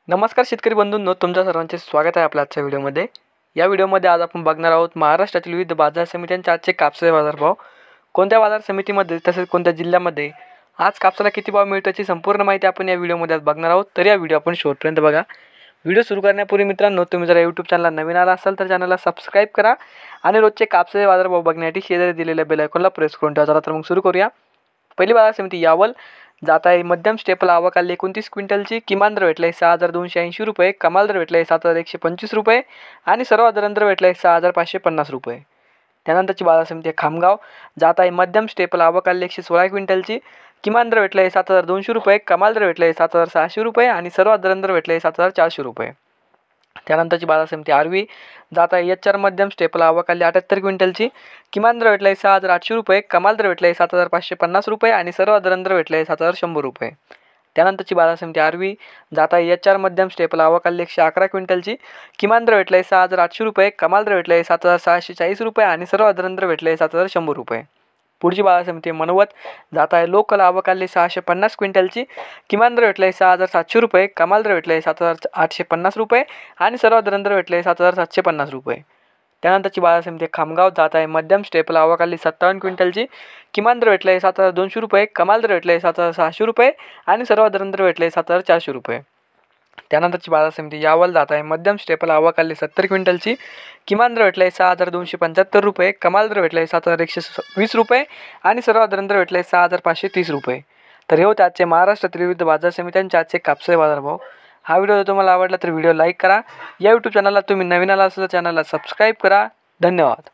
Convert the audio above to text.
नमस्कार शेतकरी बंधूंनो, तुमच्या सर्वांचे स्वागत आहे आपल्या आजच्या व्हिडिओमध्ये। या व्हिडिओमध्ये आज आपण बघणार आहोत महाराष्ट्रातील विविध बाजार समित्यांचे आजचे कापसाचे बाजारभाव, कोणत्या बाजार समितीमध्ये तसेच कोणत्या जिल्ह्यामध्ये आज कापसाला किती भाव मिळतो याची संपूर्ण माहिती आपण या व्हिडिओमध्ये आज बघणार आहोत। तर या व्हिडिओ आपण शेवटपर्यंत बघा। व्हिडिओ सुरू करण्यापूर्वी मित्रांनो, तुम्ही जर यूट्यूब चॅनलला नवीन आला असाल तर चॅनलला सबस्क्राईब करा आणि रोजचे कापसाचे बाजारभाव बघण्यासाठी शेजारी दिलेल्या बेल आयकॉनला प्रेस करून ठेवा। चला तर मग सुरू करूया। पहिली बाजार समिती यावल जात आहे। मध्यम स्टेपल आवक आली 29 क्विंटलची। किमान दर भेटला आहे 6280 रुपये, कमाल दर भेटला आहे 7125 रुपये आणि सर्वसाधारण दर भेटला आहे 6550 रुपये। त्यानंतरची बाजार समिती खामगाव जात आहे। मध्यम स्टेपल आवक आली 116 क्विंटलची। किमान दर भेटला आहे 7200 रुपये, कमाल दर भेटला आहे 7600 रुपये आणि सर्वसाधारण दर भेटला आहे 7400 रुपये। त्यानंतरची बाजार समिती आर्वी जात आहे। HR मध्यम स्टेपल आवक आली 78 क्विंटलची। किमान दर भेटला आहे 6800 रुपये, कमाल दर भेटला आहे 7550 रुपये आणि सर्वसाधारण दर भेटला आहे 7100 रुपये। त्यानंतरची बाजार समिती आर्वी जात आहे। HR मध्यम स्टेपल आवक आली 111 क्विंटलची। किमान दर भेटला आहे 6800 रुपये, कमाल दर भेटला आहे 7640 रुपये आणि सर्वसाधारण दर भेटला आहे 7100 रुपये। पुढची बाजार समिती मनवत जात आहे। लोकल आवक आली 650 क्विंटलची। किमान दर भेटला आहे 6700 रुपये, कमाल दर भेटला आहे 7850 रुपये आणि सर्वसाधारण दर भेटला आहे 7750 रुपये। त्यानंतरची बाजार समिती खामगाव जात आहे। मध्यम स्टेपल आवक आली 57 क्विंटलची। किमान दर भेटला आहे 7200 रुपये, कमाल दर भेटला आहे 7600 रुपये आणि सर्वसाधारण दर भेटला आहे 7400 रुपये। त्यानंतरची बाजार समिती यावल जात आहे। मध्यम स्टेपल आवक आली 70 क्विंटलची। किमान दर भेटला आहे 6275 रुपये, कमाल दर भेटला आहे 7120 रुपये आणि सर्वसाधारण दर भेटला आहे 6530 रुपये। तर हे होते आजचे महाराष्ट्रातील विविध बाजार समित्यांचे आजचे कापसाचे बाजारभाव। हा व्हिडिओ जर तुम्हाला आवडला तर व्हिडिओ लाईक करा। या यूट्यूब चॅनलला तुम्ही नवीन आला असेल तर चॅनलला सबस्क्राईब करा। धन्यवाद।